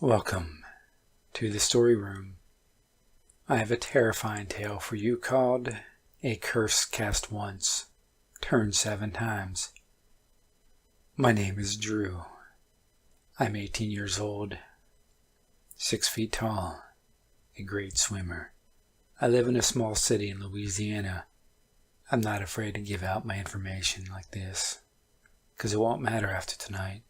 Welcome to the story room. I have a terrifying tale for you called A Curse Cast Once, Turned 7 Times. My name is Drew. I'm 18 years old, 6 feet tall, a great swimmer. I live in a small city in Louisiana. I'm not afraid to give out my information like this, because it won't matter after tonight.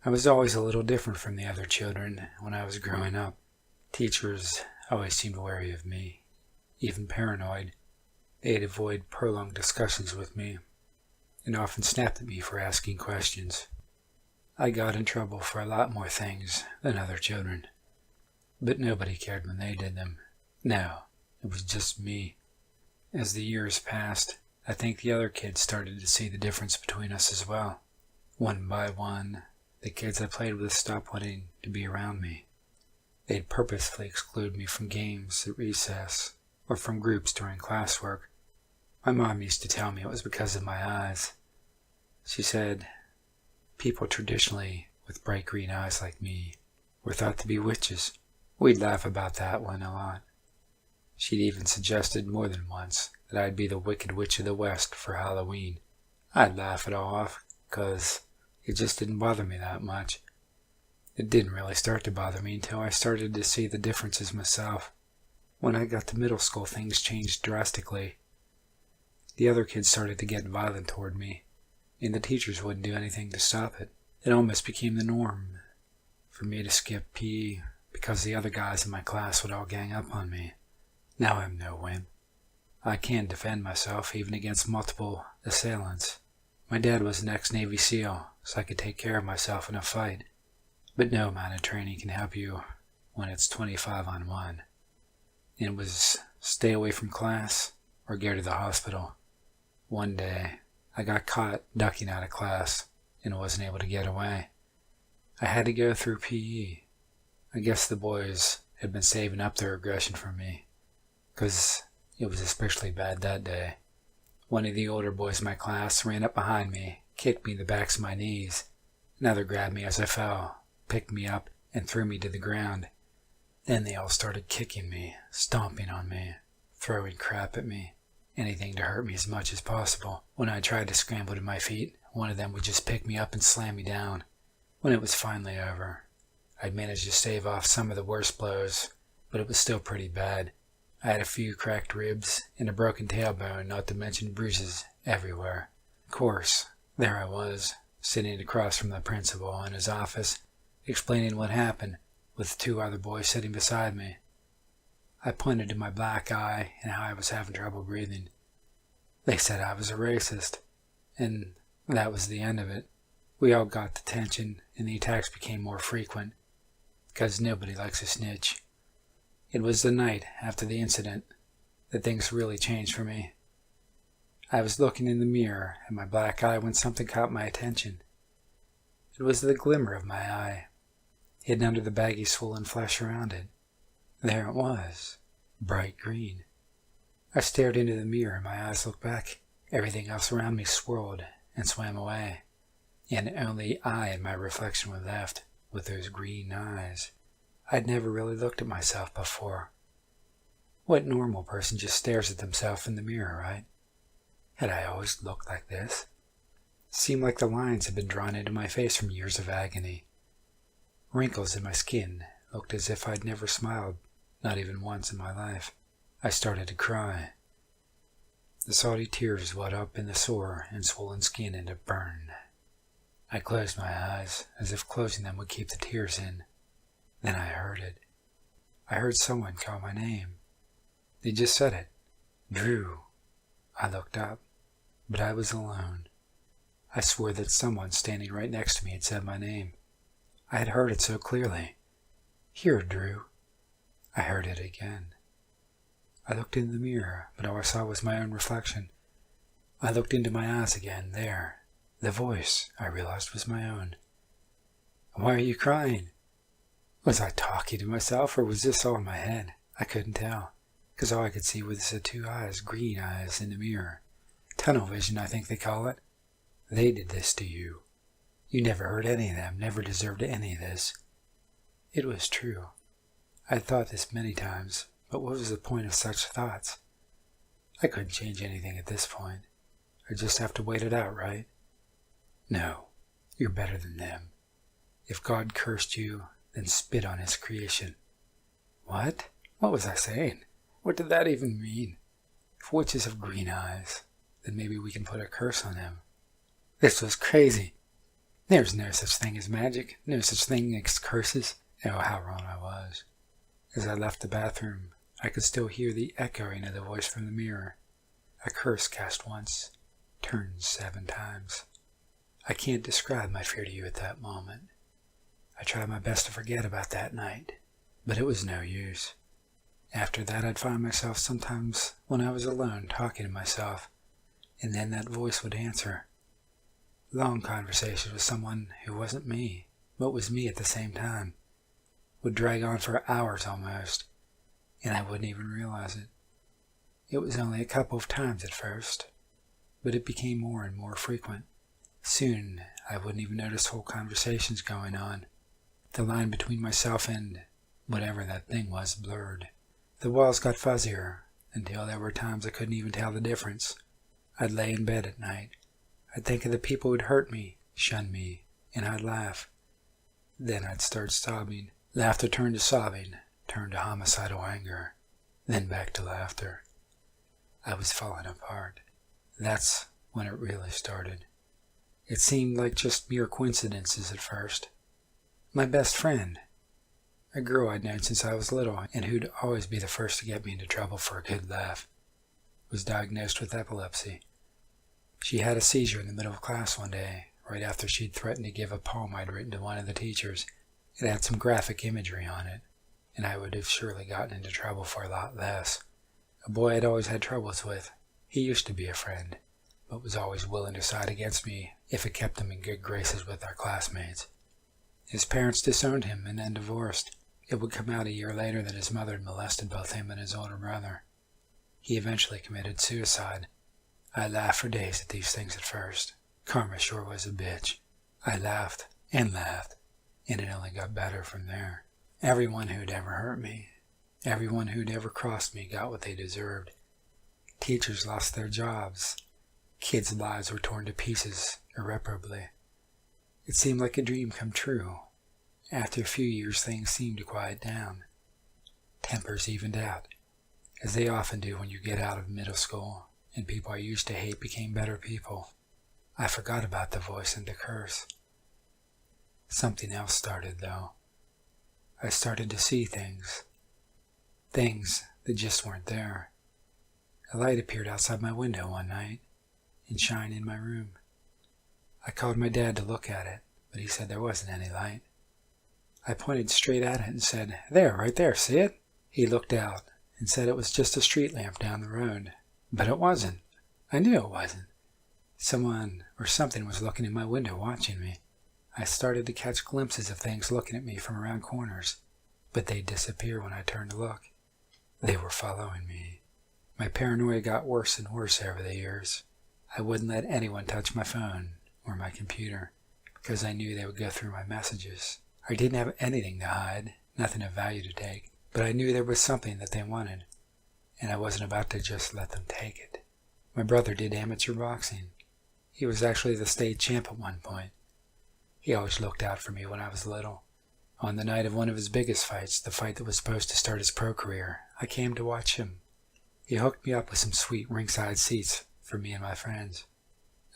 I was always a little different from the other children when I was growing up. Teachers always seemed wary of me, even paranoid. They'd avoid prolonged discussions with me, and often snapped at me for asking questions. I got in trouble for a lot more things than other children, but nobody cared when they did them. No, it was just me. As the years passed, I think the other kids started to see the difference between us as well. One by one, the kids I played with stopped wanting to be around me. They'd purposefully exclude me from games at recess or from groups during classwork. My mom used to tell me it was because of my eyes. She said people traditionally with bright green eyes like me were thought to be witches. We'd laugh about that one a lot. She'd even suggested more than once that I'd be the Wicked Witch of the West for Halloween. I'd laugh it all off because it just didn't bother me that much. It didn't really start to bother me until I started to see the differences myself. When I got to middle school, things changed drastically. The other kids started to get violent toward me, and the teachers wouldn't do anything to stop it. It almost became the norm for me to skip PE because the other guys in my class would all gang up on me. Now I'm no wimp. I can defend myself even against multiple assailants. My dad was an ex-Navy SEAL, so I could take care of myself in a fight. But no amount of training can help you when it's 25 on 1. It was stay away from class or go to the hospital. One day, I got caught ducking out of class and wasn't able to get away. I had to go through PE. I guess the boys had been saving up their aggression for me, because it was especially bad that day. One of the older boys in my class ran up behind me, kicked me in the backs of my knees. Another grabbed me as I fell, picked me up, and threw me to the ground. Then they all started kicking me, stomping on me, throwing crap at me, anything to hurt me as much as possible. When I tried to scramble to my feet, one of them would just pick me up and slam me down. When it was finally over, I'd managed to stave off some of the worst blows, but it was still pretty bad. I had a few cracked ribs and a broken tailbone, not to mention bruises everywhere. Of course, there I was, sitting across from the principal in his office, explaining what happened, with 2 other boys sitting beside me. I pointed to my black eye and how I was having trouble breathing. They said I was a racist, and that was the end of it. We all got detention, and the attacks became more frequent, because nobody likes a snitch. It was the night after the incident that things really changed for me. I was looking in the mirror at my black eye when something caught my attention. It was the glimmer of my eye, hidden under the baggy swollen flesh around it. There it was, bright green. I stared into the mirror and my eyes looked back. Everything else around me swirled and swam away, and only I and my reflection were left with those green eyes. I'd never really looked at myself before. What normal person just stares at themselves in the mirror, right? Had I always looked like this? It seemed like the lines had been drawn into my face from years of agony. Wrinkles in my skin looked as if I'd never smiled, not even once in my life. I started to cry. The salty tears welled up in the sore and swollen skin and it burned. I closed my eyes, as if closing them would keep the tears in. Then I heard it. I heard someone call my name. They just said it. Drew. I looked up, but I was alone. I swore that someone standing right next to me had said my name. I had heard it so clearly. Here, Drew. I heard it again. I looked in the mirror, but all I saw was my own reflection. I looked into my eyes again, there. The voice, I realized, was my own. Why are you crying? Was I talking to myself, or was this all in my head? I couldn't tell, because all I could see was the 2 eyes, green eyes, in the mirror. Tunnel vision, I think they call it. They did this to you. You never hurt any of them, never deserved any of this. It was true. I'd thought this many times, but what was the point of such thoughts? I couldn't change anything at this point. I'd just have to wait it out, right? No, you're better than them. If God cursed you, then spit on his creation. What? What was I saying? What did that even mean? If witches have green eyes, then maybe we can put a curse on them. This was crazy. There's no such thing as magic, no such thing as curses. Oh, how wrong I was. As I left the bathroom, I could still hear the echoing of the voice from the mirror. A curse cast once, turned 7 times. I can't describe my fear to you at that moment. I tried my best to forget about that night, but it was no use. After that, I'd find myself sometimes when I was alone talking to myself, and then that voice would answer. Long conversations with someone who wasn't me, but was me at the same time, would drag on for hours almost, and I wouldn't even realize it. It was only a couple of times at first, but it became more and more frequent. Soon, I wouldn't even notice whole conversations going on. The line between myself and whatever that thing was blurred. The walls got fuzzier, until there were times I couldn't even tell the difference. I'd lay in bed at night. I'd think of the people who'd hurt me, shunned me, and I'd laugh. Then I'd start sobbing. Laughter turned to sobbing, turned to homicidal anger, then back to laughter. I was falling apart. That's when it really started. It seemed like just mere coincidences at first. My best friend, a girl I'd known since I was little and who'd always be the first to get me into trouble for a good laugh, was diagnosed with epilepsy. She had a seizure in the middle of class one day, right after she'd threatened to give a poem I'd written to one of the teachers. It had some graphic imagery on it, and I would have surely gotten into trouble for a lot less. A boy I'd always had troubles with. He used to be a friend, but was always willing to side against me if it kept him in good graces with our classmates. His parents disowned him and then divorced. It would come out a year later that his mother had molested both him and his older brother. He eventually committed suicide. I laughed for days at these things at first. Karma sure was a bitch. I laughed, and it only got better from there. Everyone who'd ever hurt me, everyone who'd ever crossed me got what they deserved. Teachers lost their jobs. Kids' lives were torn to pieces irreparably. It seemed like a dream come true. After a few years, things seemed to quiet down. Tempers evened out, as they often do when you get out of middle school, and people I used to hate became better people. I forgot about the voice and the curse. Something else started, though. I started to see things that just weren't there. A light appeared outside my window one night and shined in my room. I called my dad to look at it, but he said there wasn't any light. I pointed straight at it and said, "There, right there, see it?" He looked out and said it was just a street lamp down the road. But it wasn't. I knew it wasn't. Someone or something was looking in my window watching me. I started to catch glimpses of things looking at me from around corners, but they'd disappear when I turned to look. They were following me. My paranoia got worse and worse over the years. I wouldn't let anyone touch my phone or my computer, because I knew they would go through my messages. I didn't have anything to hide, nothing of value to take, but I knew there was something that they wanted, and I wasn't about to just let them take it. My brother did amateur boxing. He was actually the state champ at one point. He always looked out for me when I was little. On the night of one of his biggest fights, the fight that was supposed to start his pro career, I came to watch him. He hooked me up with some sweet ringside seats for me and my friends.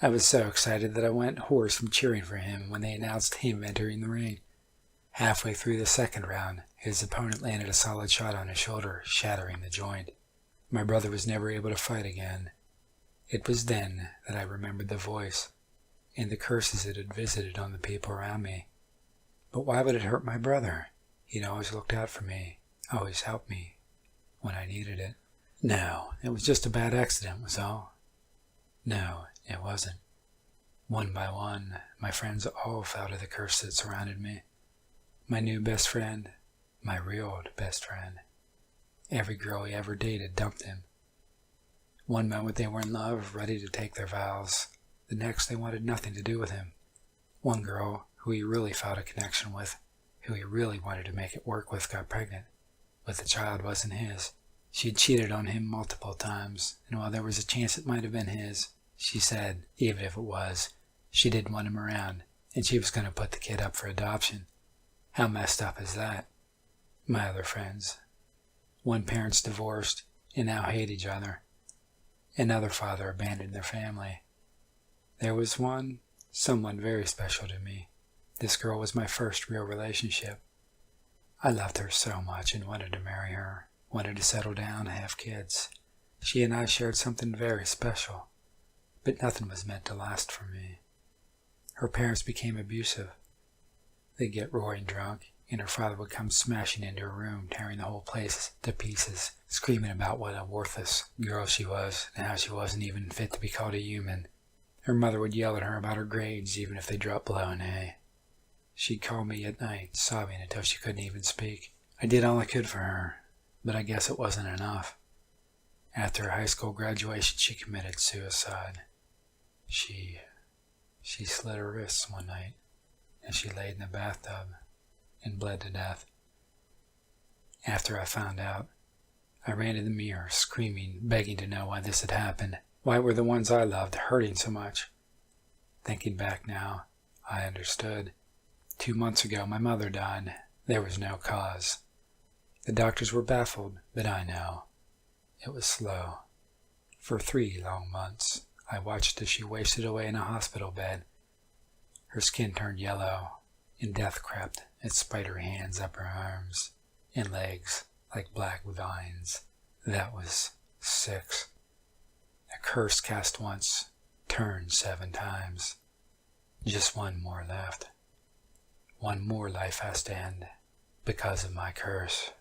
I was so excited that I went hoarse from cheering for him when they announced him entering the ring. Halfway through the second round, his opponent landed a solid shot on his shoulder, shattering the joint. My brother was never able to fight again. It was then that I remembered the voice and the curses it had visited on the people around me. But why would it hurt my brother? He'd always looked out for me, always helped me when I needed it. No, it was just a bad accident was all. No, it wasn't. One by one, my friends all fell to the curse that surrounded me. My new best friend, my real best friend. Every girl he ever dated dumped him. One moment they were in love, ready to take their vows. The next they wanted nothing to do with him. One girl, who he really felt a connection with, who he really wanted to make it work with, got pregnant, but the child wasn't his. She had cheated on him multiple times, and while there was a chance it might have been his, she said, even if it was, she didn't want him around, and she was going to put the kid up for adoption. How messed up is that? My other friends. One parent's divorced and now hate each other. Another father abandoned their family. There was someone very special to me. This girl was my first real relationship. I loved her so much and wanted to marry her, wanted to settle down and have kids. She and I shared something very special, but nothing was meant to last for me. Her parents became abusive. They'd get roaring drunk, and her father would come smashing into her room, tearing the whole place to pieces, screaming about what a worthless girl she was and how she wasn't even fit to be called a human. Her mother would yell at her about her grades, even if they dropped below an A. She'd call me at night, sobbing until she couldn't even speak. I did all I could for her, but I guess it wasn't enough. After her high school graduation, she committed suicide. She slit her wrists one night, and she laid in the bathtub and bled to death. After I found out, I ran to the mirror, screaming, begging to know why this had happened. Why were the ones I loved hurting so much? Thinking back now, I understood. 2 months ago, my mother died. There was no cause. The doctors were baffled, but I know. It was slow. For 3 long months, I watched as she wasted away in a hospital bed. Her skin turned yellow, and death crept its spidery hands up her arms and legs like black vines. That was 6. A curse cast once, turned 7 times. Just one more left. One more life has to end because of my curse.